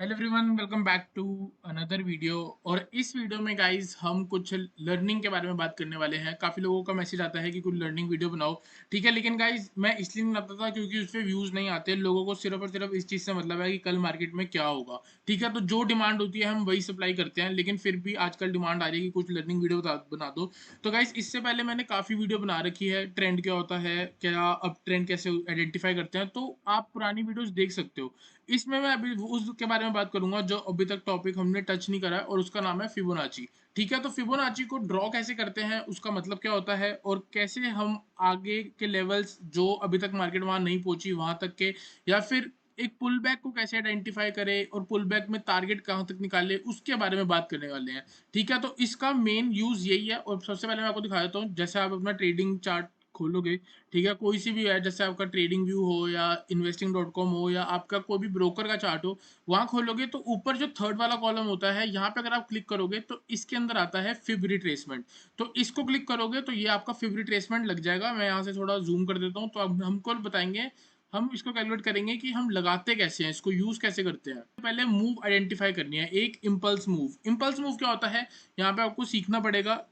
Hello everyone, welcome back to another video. और इस video में गाइस हम कुछ लर्निंग के बारे में बात करने वाले हैं। काफ़ी लोगों का मैसेज आता है कि कुछ लर्निंग वीडियो बनाओ, ठीक है। लेकिन गाइस मैं इसलिए नहीं बनाता था क्योंकि उस पर व्यूज़ नहीं आते। लोगों को सिर्फ और सिर्फ इस चीज़ से मतलब है कि कल मार्केट में क्या होगा, ठीक है। तो जो डिमांड होती है हम वही सप्लाई करते हैं, लेकिन फिर भी आजकल डिमांड आ रही है कि कुछ लर्निंग वीडियो बना दो। तो गाइस इससे पहले मैंने काफ़ी वीडियो बना रखी है, ट्रेंड क्या होता है, क्या अब ट्रेंड कैसे आइडेंटिफाई करते हैं, तो आप पुरानी वीडियोज़ देख सकते हो। इसमें मैं अभी उसके बारे में बात करूंगा जो अभी तक टॉपिक हमने टच नहीं करा है, और उसका नाम है फिबोनाची। ठीक है, तो फिबोनाची को ड्रॉ कैसे करते हैं, उसका मतलब क्या होता है, और कैसे हम आगे के लेवल्स जो अभी तक मार्केट वहां नहीं पहुंची वहां तक के, या फिर एक पुल बैक को कैसे आइडेंटिफाई करें और पुल बैक में टारगेट कहां तक निकाले, उसके बारे में बात करने वाले हैं। ठीक है, तो इसका मेन यूज यही है। और सबसे पहले मैं आपको दिखा देता हूँ, जैसे आप अपना ट्रेडिंग चार्ट खोलोगे, ठीक है, कोई सी भी है, जैसे आपका ट्रेडिंग व्यू हो या investing.com हो या आपका कोई भी ब्रोकर का चार्ट हो, वहां खोलोगे तो ऊपर जो थर्ड वाला कॉलम होता है, यहाँ पे अगर आप क्लिक करोगे तो इसके अंदर आता है फिब रिट्रेसमेंट। तो इसको क्लिक करोगे तो ये आपका फिब रिट्रेसमेंट लग जाएगा। मैं यहाँ से थोड़ा जूम कर देता हूँ, तो अब हमको बताएंगे, हम इसको कैलकुलेट करेंगे कि हम लगाते कैसे हैं, इसको यूज कैसे करते हैं। पहले मूव आइडेंटिफाई करनी है, एक इम्पल्स मूव। इम्पल्स मूव क्या होता है, यहाँ पे आपको सीखना पड़ेगा।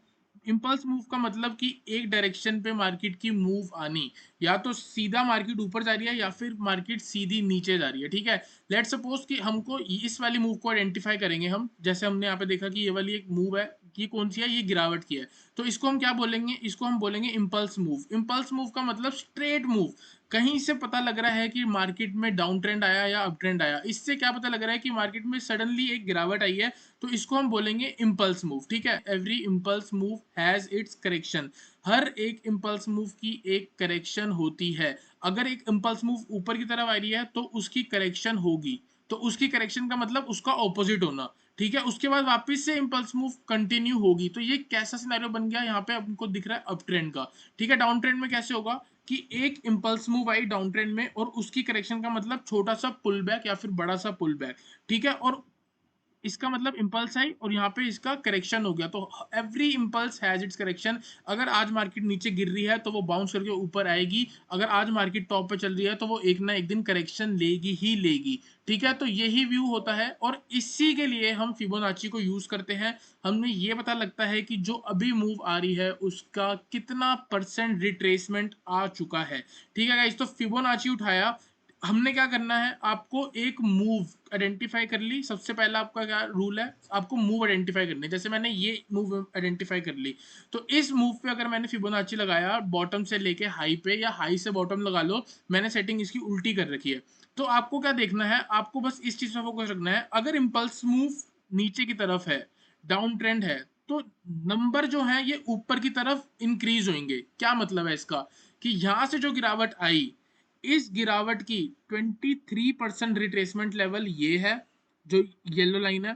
इम्पल्स मूव का मतलब कि एक डायरेक्शन पे मार्केट की मूव आनी, या तो सीधा मार्केट ऊपर जा रही है या फिर मार्केट सीधी नीचे जा रही है। ठीक है, लेट सपोज कि हमको इस वाली मूव को आइडेंटिफाई करेंगे हम। जैसे हमने यहाँ पे देखा कि ये वाली एक मूव है, ये कौन सी है, ये गिरावट की है। तो इसको हम क्या बोलेंगे, इसको हम बोलेंगे इम्पल्स मूव। इम्पल्स मूव का मतलब स्ट्रेट मूव। कहीं से पता लग रहा है कि मार्केट में डाउन ट्रेंड आया या अप ट्रेंड आया, इससे क्या पता लग रहा है कि मार्केट में सडनली एक गिरावट आई है, तो इसको हम बोलेंगे इम्पल्स मूव। ठीक है, every impulse move has its correction. हर एक इम्पल्स मूव की एक करेक्शन होती है। अगर एक इम्पल्स मूव ऊपर की तरफ आ रही है तो उसकी करेक्शन होगी, तो उसकी करेक्शन का मतलब उसका ऑपोजिट होना। ठीक है, उसके बाद वापस से इम्पल्स मूव कंटिन्यू होगी। तो ये कैसा सिनेरियो बन गया, यहाँ पे आपको दिख रहा है अप ट्रेंड का। ठीक है, डाउन ट्रेंड में कैसे होगा कि एक impulse move I down trend में और उसकी करेक्शन का मतलब छोटा सा पुल बैक या फिर बड़ा सा पुल बैक। ठीक है, और इसका मतलब इम्पल्स आई और यहाँ पे इसका करेक्शन हो गया। तो every impulse has its correction. अगर आज मार्केट नीचे गिर रही है तो वो बाउंस करके ऊपर आएगी, अगर आज मार्केट टॉप पे चल रही है तो वो एक ना एक दिन करेक्शन लेगी ही लेगी। ठीक है, तो यही व्यू होता है और इसी के लिए हम फिबोनाची को यूज करते हैं। हमें ये पता लगता है कि जो अभी मूव आ रही है उसका कितना परसेंट रिट्रेसमेंट आ चुका है। ठीक है गाइस, तो फिबोनाची उठाया, हमने क्या करना है, आपको एक मूव आइडेंटिफाई कर ली। सबसे पहला आपका क्या रूल है, आपको मूव आइडेंटिफाई करनी है। जैसे मैंने ये मूव आइडेंटिफाई कर ली, तो इस मूव पे अगर मैंने फिबोनाची लगाया बॉटम से लेके हाई पे, या हाई से बॉटम लगा लो, मैंने सेटिंग इसकी उल्टी कर रखी है। तो आपको क्या देखना है, आपको बस इस चीज पे फोकस रखना है। अगर इम्पल्स मूव नीचे की तरफ है, डाउन ट्रेंड है, तो नंबर जो है ये ऊपर की तरफ इंक्रीज होंगे। क्या मतलब है इसका, कि यहां से जो गिरावट आई, इस गिरावट की 23% रिट्रेसमेंट लेवल ये है, जो येलो लाइन है।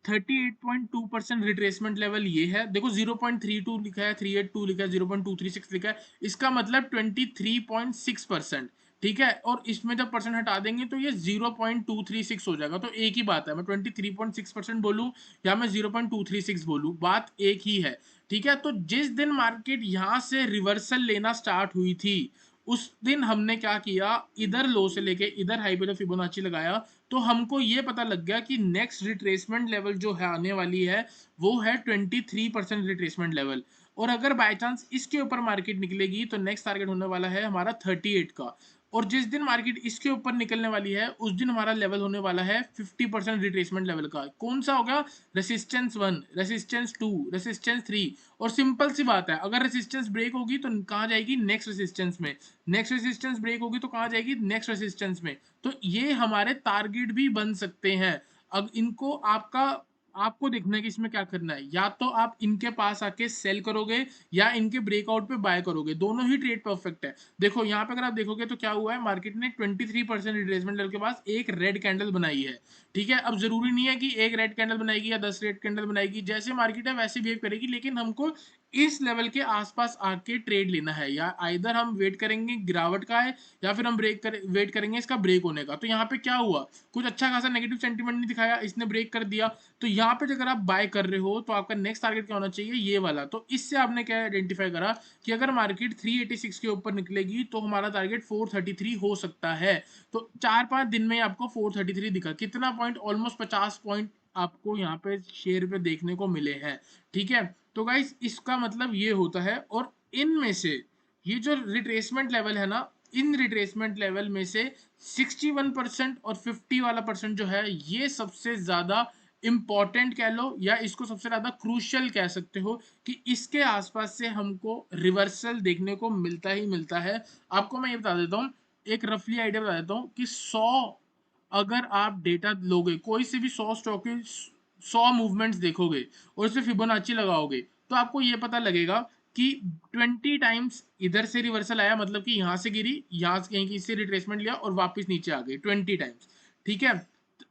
38.2% रिट्रेसमेंट लेवल ये है, देखो 0.32 लिखा है, 382 लिखा है, 0.236 लिखा है, इसका मतलब 23.6%। ठीक है, और इसमें जब परसेंट हटा देंगे तो ये 0.236 हो जाएगा। तो एक ही बात है, मैं 23.6% बोलूं या मैं 0.236 बोलूं, बात एक ही है। ठीक है, तो जिस दिन मार्केट यहां से रिवर्सल लेना स्टार्ट हुई थी, उस दिन हमने क्या किया, इधर लो से लेके इधर हाई पे जो फिबोनाची लगाया, तो हमको ये पता लग गया कि नेक्स्ट रिट्रेसमेंट लेवल जो है आने वाली है, वो है 23% रिट्रेसमेंट लेवल। और अगर बाय चांस इसके ऊपर मार्केट निकलेगी तो नेक्स्ट टारगेट होने वाला है हमारा 38 का। और जिस दिन मार्केट इसके ऊपर निकलने वाली है उस दिन हमारा लेवल होने वाला है 50% रिट्रेसमेंट लेवल का। कौन सा होगा, रेसिस्टेंस 1, रेसिस्टेंस 2, रेसिस्टेंस 3। और सिंपल सी बात है, अगर रेसिस्टेंस ब्रेक होगी तो कहाँ जाएगी, नेक्स्ट रेसिस्टेंस में। नेक्स्ट रेसिस्टेंस ब्रेक होगी तो कहाँ जाएगी, नेक्स्ट रेसिस्टेंस में। तो ये हमारे टारगेट भी बन सकते हैं। अब इनको आपको देखना है कि इसमें क्या करना है, या तो आप इनके पास आके सेल करोगे या इनके ब्रेकआउट पे बाय करोगे, दोनों ही ट्रेड परफेक्ट है। देखो यहाँ पे अगर आप देखोगे तो क्या हुआ है, मार्केट ने 23% रिट्रेसमेंट लेवल के पास एक रेड कैंडल बनाई है। ठीक है, अब जरूरी नहीं है कि एक रेड कैंडल बनाएगी या 10 रेड कैंडल बनाएगी, जैसे मार्केट है वैसे बिहेव करेगी, लेकिन हमको इस लेवल के आसपास आके ट्रेड लेना है। या आइदर हम वेट करेंगे गिरावट का है, या फिर हम वेट करेंगे इसका ब्रेक होने का। तो यहाँ पे क्या हुआ, कुछ अच्छा खासा नेगेटिव सेंटीमेंट नहीं दिखाया, इसने ब्रेक कर दिया। तो यहाँ पे अगर आप बाय कर रहे हो तो आपका नेक्स्ट टारगेट क्या होना चाहिए, ये वाला। तो इससे आपने क्या आइडेंटिफाई करा कि अगर मार्केट 386 के ऊपर निकलेगी तो हमारा टारगेट 433 हो सकता है। तो 4-5 दिन में आपको 433 दिखा, कितना पॉइंट ऑलमोस्ट 50 पॉइंट आपको यहाँ पे शेयर पे देखने को मिले हैं। ठीक है, तो गाइस इसका मतलब ये होता है, और इनमें से ये जो रिट्रेसमेंट लेवल है ना, इन रिट्रेसमेंट लेवल में से 61% और 50 वाला परसेंट जो है, ये सबसे ज्यादा इंपॉर्टेंट कह लो, या इसको सबसे ज्यादा क्रूशियल कह सकते हो, कि इसके आसपास से हमको रिवर्सल देखने को मिलता ही मिलता है। आपको मैं ये बता देता हूँ, एक रफली आइडिया बता देता हूँ कि 100 अगर आप डेटा लोगे, कोई से भी 100 स्टॉक के 100 मूवमेंट्स देखोगे और उसे फिबोनाची लगाओगे, तो आपको ये पता लगेगा कि 20 टाइम्स इधर से रिवर्सल आया, मतलब कि यहाँ से गिरी, यहाँ से कहीं से रिट्रेसमेंट लिया और वापस नीचे आ गई 20 टाइम्स। ठीक है,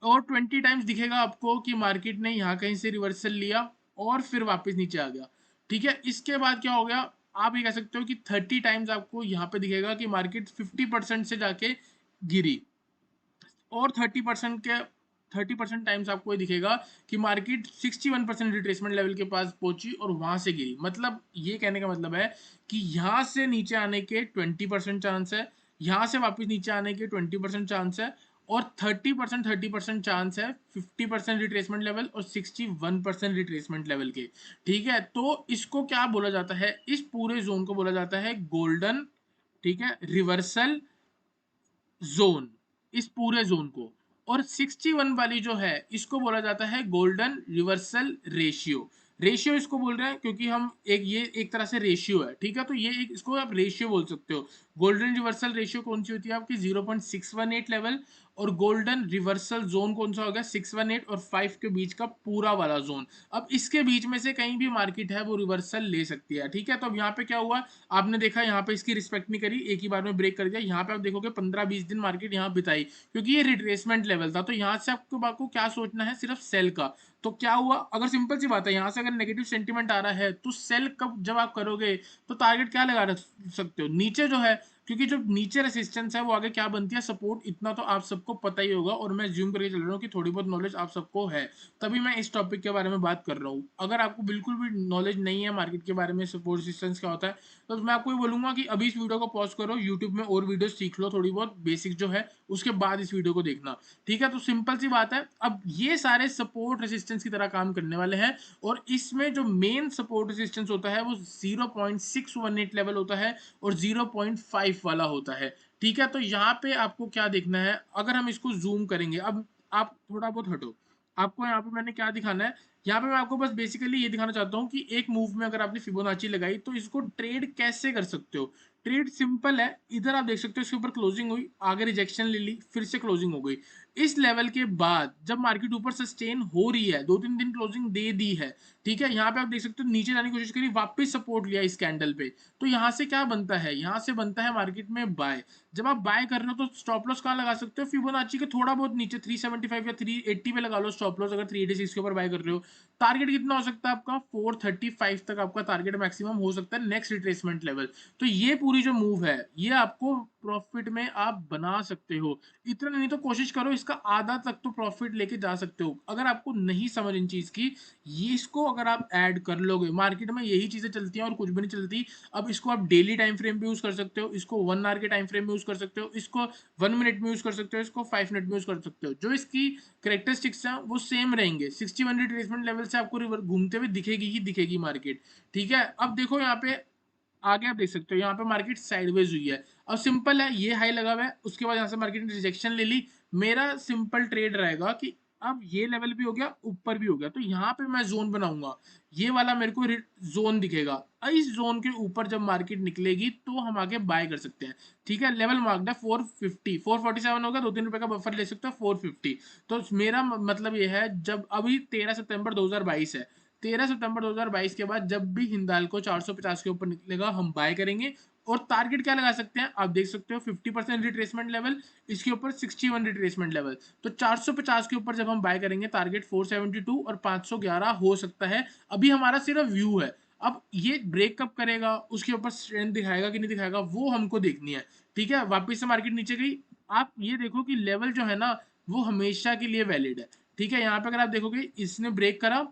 और 20 टाइम्स दिखेगा आपको कि मार्केट ने यहाँ कहीं से रिवर्सल लिया और फिर वापस नीचे आ गया। ठीक है, इसके बाद क्या हो गया, आप ये कह सकते हो कि 30 टाइम्स आपको यहाँ पे दिखेगा कि मार्केट 50% से जाके गिरी, और 30% टाइम्स आपको ये दिखेगा कि मार्केट 61% रिट्रेसमेंट लेवल के पास पहुंची और वहां से गिरी। मतलब ये कहने का मतलब है कि यहाँ से नीचे आने के 20% चांस है, यहाँ से वापस नीचे आने के 20% चांस है, और 30% चांस है 50% रिट्रेसमेंट लेवल और 61% रिट्रेसमेंट लेवल के। ठीक है, तो इसको क्या बोला जाता है, इस पूरे जोन को बोला जाता है गोल्डन, ठीक है, रिवर्सल जोन, इस पूरे जोन को। और 61 वाली जो है, इसको बोला जाता है गोल्डन रिवर्सल रेशियो। रेशियो इसको बोल रहे हैं क्योंकि हम ये एक तरह से रेशियो है। ठीक है, तो ये एक, इसको आप रेशियो बोल सकते हो। गोल्डन रिवर्सल रेशियो कौन सी होती है आपकी, 0.618 लेवल, और गोल्डन रिवर्सल जोन कौन सा होगा, 618 और 5 के बीच का पूरा वाला जोन। अब इसके बीच में से कहीं भी मार्केट है वो रिवर्सल ले सकती है। ठीक है, तो अब यहाँ पे क्या हुआ, आपने देखा यहाँ पे इसकी रिस्पेक्ट नहीं करी, एक ही बार में ब्रेक कर दिया। यहाँ पे आप देखोगे 15-20 दिन मार्केट यहाँ बिताई, क्योंकि ये रिट्रेसमेंट लेवल था। तो यहाँ से आपको क्या सोचना है, सिर्फ सेल का। तो क्या हुआ, अगर सिंपल सी बात है, यहाँ से अगर नेगेटिव सेंटीमेंट आ रहा है तो सेल कब जब आप करोगे, तो टारगेट क्या लगा रख सकते हो, नीचे जो है, क्योंकि जो नीचे रेसिस्टेंस है वो आगे क्या बनती है, सपोर्ट। इतना तो आप सबको पता ही होगा, और मैं ज्यूम करके चल रहा हूँ कि थोड़ी बहुत नॉलेज आप सबको है, तभी मैं इस टॉपिक के बारे में बात कर रहा हूँ। अगर आपको बिल्कुल भी नॉलेज नहीं है मार्केट के बारे में, सपोर्ट रेसिस्टेंस क्या होता है, तो मैं आपको ये बोलूंगा कि अभी इस वीडियो को पॉज करो, यूट्यूब में और वीडियो सीख लो थोड़ी बहुत बेसिक जो है, उसके बाद इस वीडियो को देखना। ठीक है, तो सिंपल सी बात है, अब ये सारे सपोर्ट रेसिस्टेंस की तरह काम करने वाले हैं, और इसमें जो मेन सपोर्ट रेसिस्टेंस होता है वो 0.618 लेवल होता है, और 0.5 वाला होता है। ठीक है, तो यहाँ पे आपको क्या देखना है, अगर हम इसको जूम करेंगे, अब आप थोड़ा बहुत हटो, आपको यहाँ पे मैंने क्या दिखाना है, यहाँ पे मैं आपको बस बेसिकली ये दिखाना चाहता हूँ कि एक मूव में अगर आपने फिबोनाची लगाई तो इसको ट्रेड कैसे कर सकते हो। ट्रेड सिंपल है, इधर आप देख सकते हो, इसके ऊपर क्लोजिंग हुई, आगे रिजेक्शन ले ली, फिर से क्लोजिंग हो गई। इस लेवल के बाद जब मार्केट ऊपर सस्टेन हो रही है, 2-3 दिन क्लोजिंग दे दी है, ठीक है, यहाँ पे आप देख सकते हो नीचे जाने की कोशिश करी, वापस सपोर्ट लिया इस कैंडल पे, तो यहाँ से क्या बनता है, यहाँ से बनता है मार्केट में बाय। जब आप बाय कर रहे हो तो स्टॉप लॉस कहाँ लगा सकते हो, फिबोनाची के थोड़ा बहुत नीचे 375 या 380 पे लगा लो स्टॉप लॉस, अगर 386 के ऊपर बाय कर रहे हो। टारगेट कितना हो सकता है आपका, 435 तक आपका टारगेट मैक्सिमम हो सकता है, नेक्स्ट रिट्रेसमेंट लेवल। तो ये पूरी जो मूव है, ये आपको प्रॉफिट में आप बना सकते हो। इतना नहीं तो कोशिश करो इसका आधा तक तो प्रॉफिट लेके जा सकते हो। अगर आपको नहीं समझ इन चीज की, ये इसको अगर आप ऐड कर लोगे, मार्केट में यही चीजें चलती हैं और कुछ भी नहीं चलती। अब इसको आप डेली टाइम फ्रेम पे यूज कर सकते हो, इसको 1 आवर के टाइम फ्रेम में यूज कर सकते हो, इसको 1 मिनट में यूज कर सकते हो, इसको 5 मिनट में यूज कर सकते हो। जो इसकी करेक्टरिस्टिक्स हैं वो सेम रहेंगे, 61 रिट्रेसमेंट लेवल से आपको रिवर घूमते हुए दिखेगी ही दिखेगी मार्केट। ठीक है, अब देखो यहाँ पे आगे आप देख सकते हो, यहाँ पे मार्केट साइडवेज हुई है। अब सिंपल है, ये हाई लगा हुआ है, उसके बाद यहाँ से मार्केट ने रिजेक्शन ले ली। मेरा सिंपल ट्रेड रहेगा कि अब ये लेवल भी हो गया, ऊपर भी हो गया, तो यहाँ पे मैं जोन बनाऊंगा, ये वाला मेरे को जोन दिखेगा। इस जोन के ऊपर जब मार्केट निकलेगी तो हम आगे बाय कर सकते हैं। ठीक है, लेवल मार्क्ड है 450, 447 होगा, 2-3 रुपए का बफर ले सकते हो 450। तो मेरा मतलब ये है, जब अभी 13 सितंबर 2022 है, 13 सितंबर 2022 के बाद जब भी हिंदाल्को 450 के ऊपर निकलेगा हम बाय करेंगे। और टारगेट क्या लगा सकते हैं, आप देख सकते हो 50% रिट्रेसमेंट लेवल, इसके ऊपर 61 रिट्रेसमेंट लेवल। तो 450 के ऊपर जब हम बाय करेंगे, टारगेट 472 और 511 हो सकता है। अभी हमारा सिर्फ व्यू है, अब ये ब्रेक कब करेगा, उसके ऊपर स्ट्रेंथ दिखाएगा कि नहीं दिखाएगा, वो हमको देखनी है। ठीक है, वापिस से मार्केट नीचे गई, आप ये देखो कि लेवल जो है ना, वो हमेशा के लिए वैलिड है। ठीक है, यहाँ पे अगर आप देखोगे, इसने ब्रेक करा,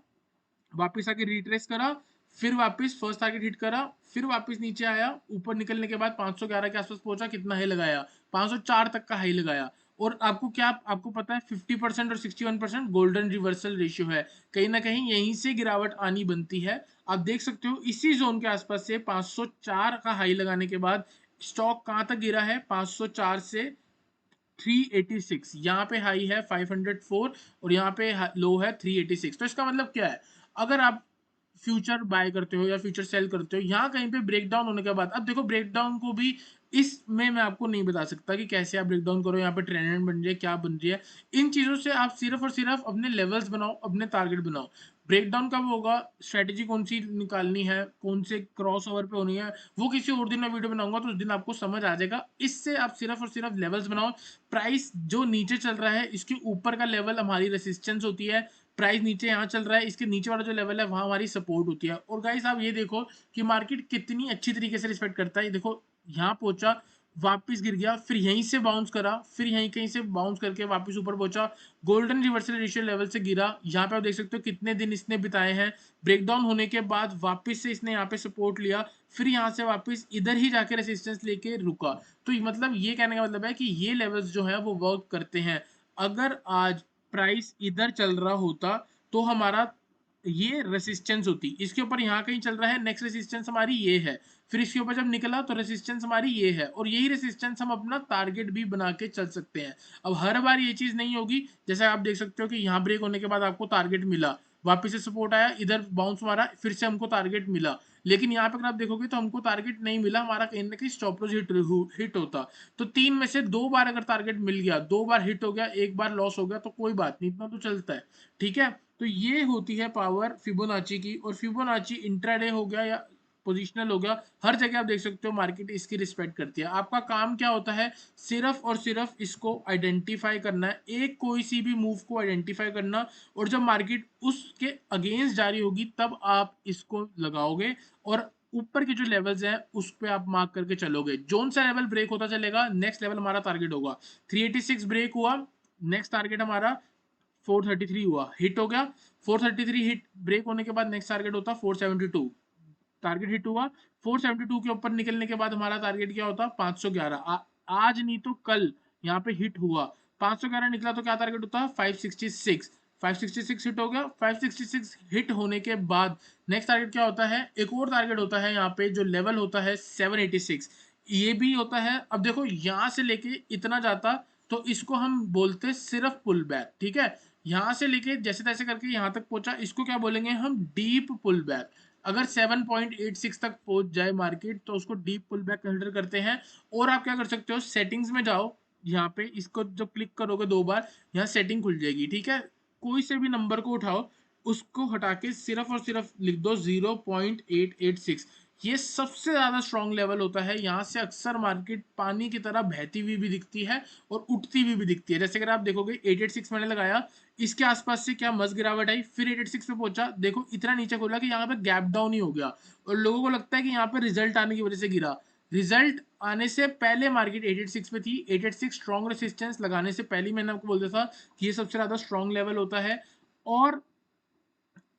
वापस आके रिट्रेस करा, फिर वापस फर्स्ट टारगेट हिट करा, फिर वापस नीचे आया, ऊपर निकलने के बाद 511 के आसपास पहुंचा, कितना हाई लगाया, 504 तक का हाई लगाया, और आपको पता है 50% और 61% गोल्डन रिवर्सल रेशियो है। कहीं ना कहीं यहीं से गिरावट आनी बनती है। आप देख सकते हो इसी जोन के आसपास से 504 का हाई लगाने के बाद स्टॉक कहां तक गिरा है, 504 से 386। यहाँ पे हाई है 504 और यहाँ पे लो है 386। तो इसका मतलब क्या है, अगर आप फ्यूचर बाय करते हो या फ्यूचर सेल करते हो, यहाँ कहीं पे ब्रेक डाउन होने के बाद, अब देखो ब्रेक डाउन को भी इसमें मैं आपको नहीं बता सकता कि कैसे आप ब्रेक डाउन करो, यहाँ पे ट्रेंड बन रही है क्या बन रही है। इन चीजों से आप सिर्फ और सिर्फ अपने लेवल्स बनाओ, अपने टारगेट बनाओ। ब्रेक डाउन कब होगा, स्ट्रेटेजी कौन सी निकालनी है, कौन से क्रॉस ओवर पे होनी है, वो किसी और दिन मैं वीडियो बनाऊंगा तो उस दिन आपको समझ आ जाएगा। इससे आप सिर्फ और सिर्फ लेवल्स बनाओ। प्राइस जो नीचे चल रहा है इसके ऊपर का लेवल हमारी रेसिस्टेंस होती है। प्राइस नीचे यहाँ चल रहा है, इसके नीचे वाला जो लेवल है वहां हमारी सपोर्ट होती है। और गाइस आप ये देखो कि मार्केट कितनी अच्छी तरीके से रिस्पेक्ट करता है। देखो यहाँ पहुंचा, वापस गिर गया, फिर यहीं से बाउंस करा, फिर यहीं कहीं से बाउंस करके वापस ऊपर पहुंचा, गोल्डन रिवर्सल रेशियो लेवल से गिरा। यहाँ पे आप देख सकते हो कितने दिन इसने बिताए हैं। ब्रेकडाउन होने के बाद वापस से इसने यहाँ पे सपोर्ट लिया, फिर यहाँ से वापस इधर ही जाके रेसिस्टेंस लेके रुका। तो मतलब ये कहने का मतलब है कि ये लेवल्स जो है वो वर्क करते हैं। अगर आज प्राइस इधर चल रहा होता तो हमारा ये रेसिस्टेंस होती, इसके ऊपर यहाँ कहीं चल रहा है, नेक्स्ट रेसिस्टेंस हमारी ये है, फिर इसके ऊपर जब निकला तो रेसिस्टेंस हमारी ये है, और यही रेसिस्टेंस हम अपना टारगेट भी बना के चल सकते हैं। अब हर बार ये चीज नहीं होगी। जैसे आप देख सकते हो कि यहाँ ब्रेक होने के बाद आपको टारगेट मिला, वापस से सपोर्ट आया, इधर बाउंस मारा, फिर से हमको टारगेट मिला। लेकिन यहाँ पे अगर आप देखोगे तो हमको टारगेट नहीं मिला, हमारा कहीं ना कहीं स्टॉप लॉस हिट होता। तो 3 में से 2 बार अगर टारगेट मिल गया, 2 बार हिट हो गया, 1 बार लॉस हो गया, तो कोई बात नहीं, इतना तो चलता है। ठीक है, तो ये होती है पावर फिबोनाची की। और फिबोनाची इंट्राडे हो गया या पोजिशनल हो गया, हर जगह आप देख सकते हो मार्केट इसकी रिस्पेक्ट करती है। आपका काम क्या होता है, सिर्फ और सिर्फ इसको आइडेंटिफाई करना है, एक कोई सी भी मूव को आइडेंटिफाई करना, और जब मार्केट उसके अगेंस्ट जारी होगी तब आप इसको लगाओगे, और ऊपर के जो लेवल्स हैं उस पे आप मार्क करके चलोगे। जोन सा लेवल ब्रेक होता चलेगा, नेक्स्ट लेवल हमारा टारगेट होगा। 386 ब्रेक हुआ, नेक्स्ट टारगेट हमारा 433 हुआ, हिट हो गया। 433 हिट ब्रेक होने के बाद नेक्स्ट टारगेट होता 472, टारगेट हिट हुआ। 472 के ऊपर निकलने के बाद हमारा टारगेट क्या होता 511। आज नहीं तो कल यहाँ पे हिट हुआ, 511 निकला तो क्या टारगेट होता 566। 566 हिट हो गया। 566 हिट होने के बाद नेक्स्ट टारगेट क्या होता है, एक और टारगेट होता है यहाँ पे जो लेवल होता है 786, ये भी होता है। अब देखो यहाँ से लेके इतना जाता तो इसको हम बोलते सिर्फ पुल बैक। ठीक है, यहाँ से लेके जैसे तैसे करके यहाँ तक पहुंचा, इसको क्या बोलेंगे हम, डीप पुल बैक। अगर 7.86 तक पहुंच जाए मार्केट तो उसको डीप पुल बैक कंसिडर करते हैं। और आप क्या कर सकते हो, सेटिंग्स में जाओ, यहाँ पे इसको जब क्लिक करोगे 2 बार, यहाँ सेटिंग खुल जाएगी। ठीक है, कोई से भी नंबर को उठाओ, उसको हटा के सिर्फ और सिर्फ लिख दो 0.886। ये सबसे ज्यादा स्ट्रॉन्ग लेवल होता है। यहाँ से अक्सर मार्केट पानी की तरह बहती हुई भी दिखती है और उठती हुई भी दिखती है। जैसे अगर आप देखोगे 886 मैंने लगाया, इसके आसपास से क्या मस्त गिरावट आई, फिर 886 पे पहुंचा, देखो इतना नीचे खोला कि यहाँ पे गैप डाउन ही हो गया, और लोगों को लगता है कि यहाँ पे रिजल्ट आने की वजह से गिरा। रिजल्ट आने से पहले मार्केट 886 पे थी। 886 स्ट्रॉन्ग रेसिस्टेंस लगाने से पहले मैंने आपको बोल दिया था कि ये सबसे ज्यादा स्ट्रॉन्ग लेवल होता है। और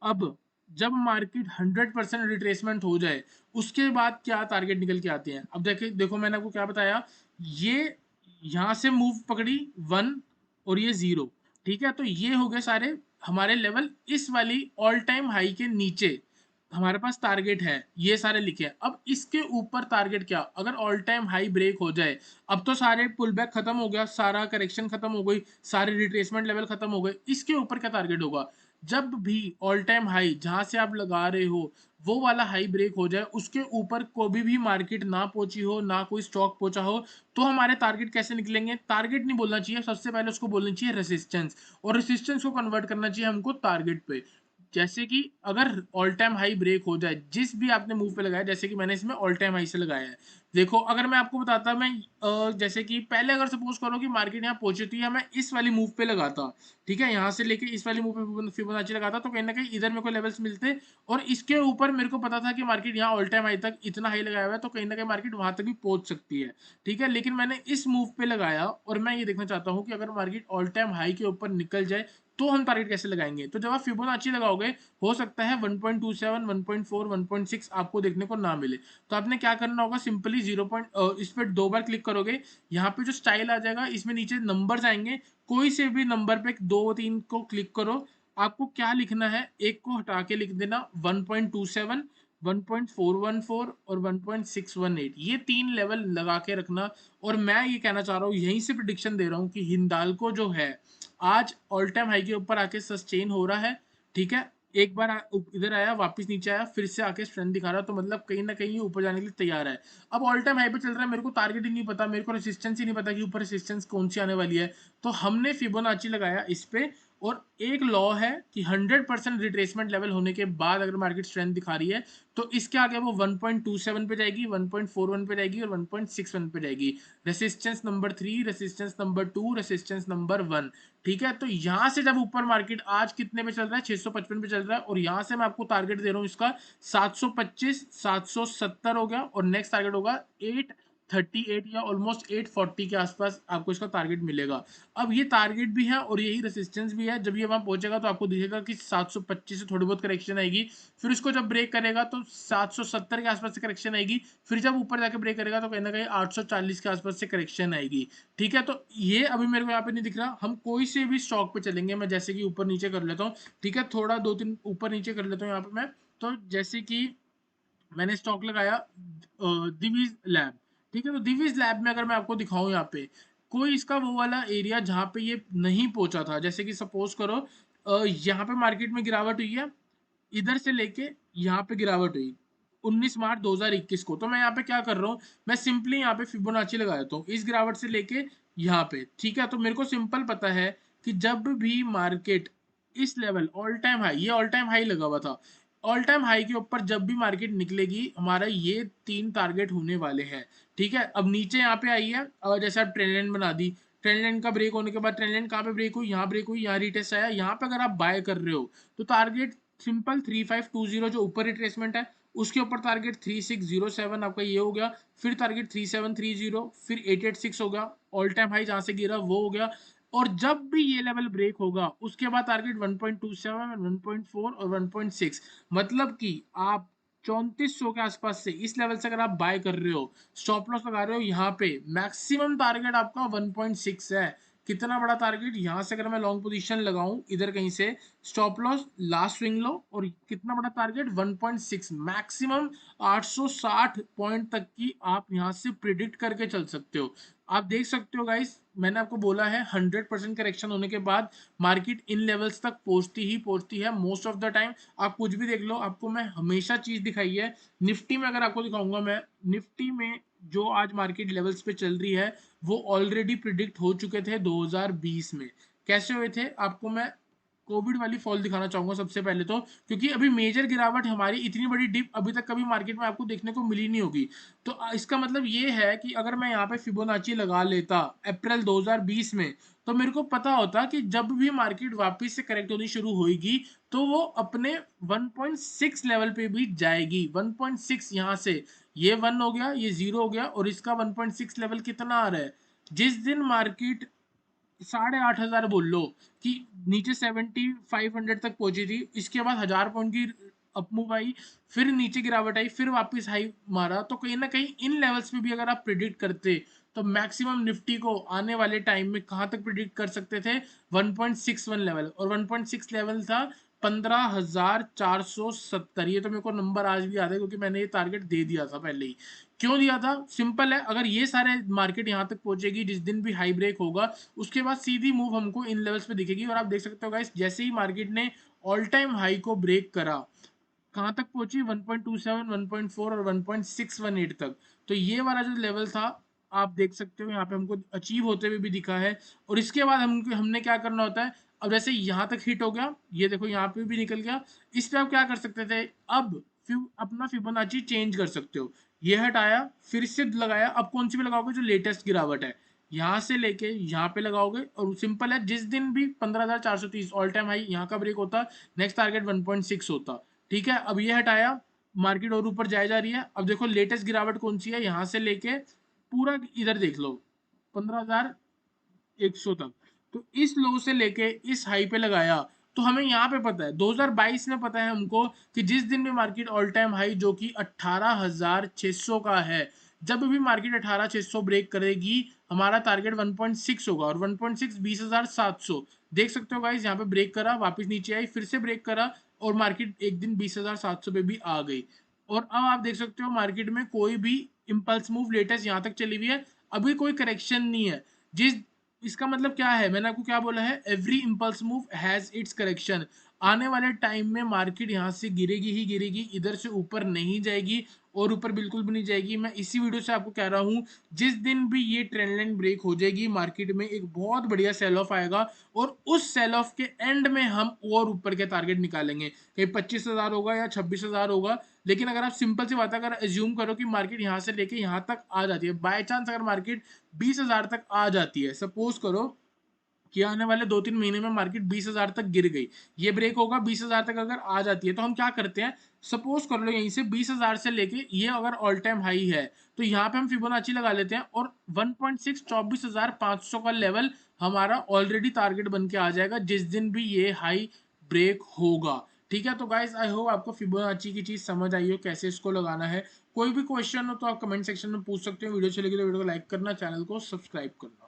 अब जब मार्केट 100% रिट्रेसमेंट हो जाए उसके बाद क्या टारगेट निकल के आते हैं। अब देखिए, देखो मैंने आपको क्या बताया, ये यहां से मूव पकड़ी 1 और ये 0। ठीक है, तो ये हो गए सारे हमारे लेवल। इस वाली ऑल टाइम हाई के नीचे हमारे पास टारगेट है, ये सारे लिखे हैं। अब इसके ऊपर टारगेट क्या, अगर ऑल टाइम हाई ब्रेक हो जाए, अब तो सारे पुल बैक खत्म हो गया, सारा करेक्शन खत्म हो गई, सारे रिट्रेसमेंट लेवल खत्म हो गए, इसके ऊपर क्या टारगेट होगा, जब भी ऑल टाइम हाई जहां से आप लगा रहे हो वो वाला हाई ब्रेक हो जाए, उसके ऊपर कभी भी मार्केट ना पहुंची हो, ना कोई स्टॉक पहुंचा हो, तो हमारे टारगेट कैसे निकलेंगे। टारगेट नहीं बोलना चाहिए, सबसे पहले उसको बोलनी चाहिए रेसिस्टेंस, और रेसिस्टेंस को कन्वर्ट करना चाहिए हमको टारगेट पे। जैसे कि अगर ऑल टाइम हाई ब्रेक हो जाए, जिस भी आपने मूव पे लगाया, जैसे कि मैंने इसमें ऑल टाइम हाई से लगाया है। देखो अगर मैं आपको बताता, मैं जैसे कि पहले अगर सपोज करो कि मार्केट यहाँ पहुंची थी, या मैं इस वाली मूव पे लगाता, ठीक है, यहाँ से लेके इस वाली मूव पे फिबोनाची लगाता, तो कहीं ना कहीं इधर मेरे को लेवल्स मिलते, और इसके ऊपर मेरे को पता था कि मार्केट यहाँ ऑल टाइम हाई तक इतना हाई लगाया हुआ है, तो कहीं ना कहीं मार्केट वहां तक भी पहुंच सकती है। ठीक है, लेकिन मैंने इस मूव पे लगाया, और मैं ये देखना चाहता हूँ कि अगर मार्केट ऑल टाइम हाई के ऊपर निकल जाए तो हम टारगेट कैसे लगाएंगे? तो जब आप फिबोनाची लगाओगे, हो सकता है 1.27, 1.4, 1.6 आपको देखने को ना मिले। तो आपने क्या करना होगा, सिंपली इस पे 2 बार क्लिक करोगे, यहाँ पे जो स्टाइल आ जाएगा, इसमें नीचे नंबर्स आएंगे, कोई से भी नंबर पे 2-3 को क्लिक करो। आपको क्या लिखना है, एक को हटा के लिख देना 1.27, 1.414 और 1.618, ये 3 लेवल लगा के रखना। और मैं ये कहना चाह रहा हूँ, यहीं से प्रिडिक्शन दे रहा हूँ कि हिंडाल्को जो है आज ऑल टाइम हाई के ऊपर आके सस्टेन हो रहा है। ठीक है, एक बार इधर आया, वापस नीचे आया, फिर से आके स्ट्रेंथ दिखा रहा है, तो मतलब कहीं ना कहीं ऊपर जाने के लिए तैयार है। अब ऑल टाइम हाई पे चल रहा है, मेरे को टारगेट ही नहीं पता, मेरे को रेसिस्टेंस ही नहीं पता कि ऊपर रेसिस्टेंस कौन सी आने वाली है। तो हमने फिबोनाची लगाया इस पे, और एक लॉ है कि 100% रिट्रेसमेंट लेवल होने के बाद अगर मार्केट स्ट्रेंथ दिखा रही है, तो इसके आगे वो 1.27 पे जाएगी, 1.41 पे जाएगी और 1.61 पे जाएगी। Resistance number 3, resistance number 2, resistance number 1। ठीक है, तो यहां से जब ऊपर मार्केट आज कितने पे चल रहा है, 655 पे चल रहा है, और यहां से मैं आपको टारगेट दे रहा हूं इसका 725, 770 हो गया, और नेक्स्ट टारगेट होगा 838 या ऑलमोस्ट 840 के आसपास आपको इसका टारगेट मिलेगा। अब ये टारगेट भी है और यही रेसिस्टेंस भी है। जब ये वहां पहुंचेगा तो आपको दिखेगा कि 725 से थोड़ी बहुत करेक्शन आएगी, फिर इसको जब ब्रेक करेगा तो 770 के आसपास से करेक्शन आएगी, फिर जब ऊपर जाके ब्रेक करेगा तो कहीं ना कहीं 840 के आसपास से करेक्शन आएगी। ठीक है, तो ये अभी मेरे को यहाँ पे नहीं दिख रहा, हम कोई से भी स्टॉक पे चलेंगे, मैं जैसे कि ऊपर नीचे कर लेता हूँ। ठीक है, थोड़ा 2-3 ऊपर नीचे कर लेता हूँ यहाँ पे मैं। तो जैसे कि मैंने स्टॉक लगाया दिवीज लैब। ठीक है, तो दिवीज लैब में अगर मैं आपको दिखाऊं, यहाँ पे कोई इसका वो वाला एरिया जहां पे ये नहीं पहुंचा था, जैसे कि सपोज करो यहाँ पे मार्केट में गिरावट हुई है, इधर से लेके यहाँ पे गिरावट हुई 19 मार्च 2021 को। तो मैं यहाँ पे क्या कर रहा हूँ, मैं सिंपली यहाँ पे फिबोनाची लगा देता हूँ इस गिरावट से लेके यहाँ पे। ठीक है, तो मेरे को सिंपल पता है कि जब भी मार्केट इस लेवल ऑल टाइम हाई, ये ऑल टाइम हाई लगा हुआ था, ऑल टाइम हाई के ऊपर जब भी मार्केट निकलेगी, हमारा ये 3 टारगेट होने वाले हैं। ठीक है, अब नीचे यहाँ पे आई है, और जैसे आप ट्रेंड लाइन बना दी, ट्रेंड लाइन का ब्रेक होने के बाद ट्रेंड लाइन कहाँ पे ब्रेक हुई, यहाँ ब्रेक हुई, यहाँ रिटेस्ट आया, यहाँ पे अगर आप बाय कर रहे हो तो टारगेट सिंपल 3520 जो ऊपर रिट्रेसमेंट है, उसके ऊपर टारगेट 3607 आपका ये हो गया, फिर टारगेट 3730, फिर 886 हो गया, ऑल टाइम हाई जहां से गिरा वो हो गया। और जब भी ये लेवल ब्रेक होगा उसके बाद टारगेट 1.27, 1.4 और 1.6। मतलब कि आप 3400 के आसपास से इस लेवल से अगर आप बाय कर रहे हो, स्टॉप लॉस लगा रहे हो, यहाँ पे मैक्सिमम टारगेट आपका 1.6 है। कितना बड़ा टारगेट, यहाँ से अगर मैं लॉन्ग पोजीशन लगाऊं इधर कहीं से, stop loss last swing low, और कितना बड़ा टारगेट 1.6, मैक्सिमम 860 पॉइंट तक की आप यहाँ से प्रिडिक्ट करके चल सकते हो। आप देख सकते हो गाइस, मैंने आपको बोला है 100% करेक्शन होने के बाद मार्केट इन लेवल्स तक पहुंचती है मोस्ट ऑफ द टाइम। आप कुछ भी देख लो, आपको मैं हमेशा चीज दिखाई है। निफ्टी में अगर आपको दिखाऊंगा मैं, निफ्टी में जो आज मार्केट लेवल्स पे चल रही है, वो ऑलरेडी प्रिडिक्ट हो चुके थे 2020 में। कैसे हुए थे आपको मैं कोविड वाली फॉल दिखाना चाहूंगा सबसे पहले तो, क्योंकि अभी मेजर गिरावट हमारी, इतनी बड़ी डिप अभी तक कभी मार्केट में आपको देखने को मिली नहीं होगी। तो इसका मतलब ये है कि अगर मैं यहाँ पे फिबोनाची लगा लेता अप्रैल 2020 में, तो मेरे को पता होता कि जब भी मार्केट वापस से करेक्ट होनी शुरू होगी तो वो अपने 1.6 लेवल पे भी जाएगी। 1.6 यहाँ से, ये 1 हो गया, ये 0 हो गया, और इसका 1.6 लेवल कितना आ रहा है, जिस दिन मार्केट 8,500 बोल लो कि नीचे 7500 तक पहुंची थी, इसके बाद 1000 पॉइंट की अपमूव आई, फिर नीचे गिरावट आई, फिर वापस हाई मारा, तो कहीं ना कहीं इन लेवल्स पे भी अगर आप प्रिडिक्ट करते तो मैक्सिमम निफ्टी को आने वाले टाइम में कहां तक प्रिडिक्ट कर सकते थे, 1.61 लेवल, और 1.6 लेवल था 15,470। ये तो मेरे को नंबर आज भी याद है क्योंकि मैंने ये टारगेट दे दिया था पहले ही। क्यों दिया था, सिंपल है, अगर ये सारे मार्केट यहाँ तक पहुंचेगी जिस दिन भी हाई ब्रेक होगा, उसके बाद सीधी मूव हमको इन लेवल्स पे दिखेगी। और आप देख सकते हो गाइस, जैसे ही मार्केट ने ऑल टाइम हाई को ब्रेक करा, कहां तक पहुंची, 1.27, 1.4 और 1.618 तक। तो ये वाला जो लेवल था, आप देख सकते हो यहाँ पे हमको अचीव होते हुए भी दिखा है। और इसके बाद हमने क्या करना होता है, अब जैसे यहाँ तक हिट हो गया, ये देखो यहाँ पे भी निकल गया, इस पे आप क्या कर सकते थे, अब फिर अपना फिबोनाची चेंज कर सकते हो। ये हटाया, फिर से लगाया, अब कौन सी पे लगाओगे, जो लेटेस्ट गिरावट है, यहाँ से लेके यहाँ पे लगाओगे, और सिंपल है, जिस दिन भी 15,430 ऑल टाइम हाई यहाँ का ब्रेक होता, नेक्स्ट टारगेट 1.6 होता। ठीक है, अब ये हटाया, मार्केट और ऊपर जाए जा रही है, अब देखो लेटेस्ट गिरावट कौन सी है, यहाँ से लेके पूरा इधर देख लो 15,100 तक। तो इस लो से लेके इस हाई पे लगाया, तो हमें यहाँ पे पता है 2022 में पता है हमको कि जिस दिन भी मार्केट ऑल टाइम हाई जो कि 18,600 का है, जब भी मार्केट 18,600 ब्रेक करेगी हमारा टारगेट 1.6 होगा, और 1.6 20,700 देख सकते हो गाइस, यहाँ पे ब्रेक करा, वापस नीचे आई, फिर से ब्रेक करा, और मार्केट एक दिन 20,700 पे भी आ गई। और अब आप देख सकते हो मार्केट में कोई भी इंपल्स मूव लेटेस्ट यहाँ तक चली हुई है, अभी कोई करेक्शन नहीं है। जिस इसका मतलब क्या है, मैंने आपको क्या बोला है, every impulse move has its correction. आने वाले टाइम में मार्केट यहाँ से गिरेगी ही गिरेगी, इधर से ऊपर नहीं जाएगी, और ऊपर बिल्कुल भी नहीं जाएगी। मैं इसी वीडियो से आपको कह रहा हूँ, जिस दिन भी ये ट्रेंड लाइन ब्रेक हो जाएगी मार्केट में एक बहुत बढ़िया सेल ऑफ आएगा, और उस सेल ऑफ के एंड में हम और ऊपर के टारगेट निकालेंगे, कहीं 25,000 होगा या 26,000 होगा। लेकिन अगर आप सिंपल सी बात है, अगर एज्यूम करो कि मार्केट यहाँ से लेके यहाँ तक आ जाती है, बाय चांस अगर मार्केट 20,000 तक आ जाती है, सपोज करो कि आने वाले 2-3 महीने में मार्केट 20,000 तक गिर गई, ये ब्रेक होगा 20,000 तक अगर आ जाती है, तो हम क्या करते हैं, सपोज कर लो यहीं से 20,000 से लेके ये अगर ऑल टाइम हाई है, तो यहाँ पे हम फिबोनाची लगा लेते हैं, और 1.6 24,500 का लेवल हमारा ऑलरेडी टारगेट बन के आ जाएगा जिस दिन भी ये हाई ब्रेक होगा। ठीक है, तो गाइस आई होप आपको फिबोनाची की चीज समझ आई हो, कैसे इसको लगाना है। कोई भी क्वेश्चन हो तो आप कमेंट सेक्शन में पूछ सकते हो। वीडियो चलेगी तो वीडियो को लाइक करना, चैनल को सब्सक्राइब करना।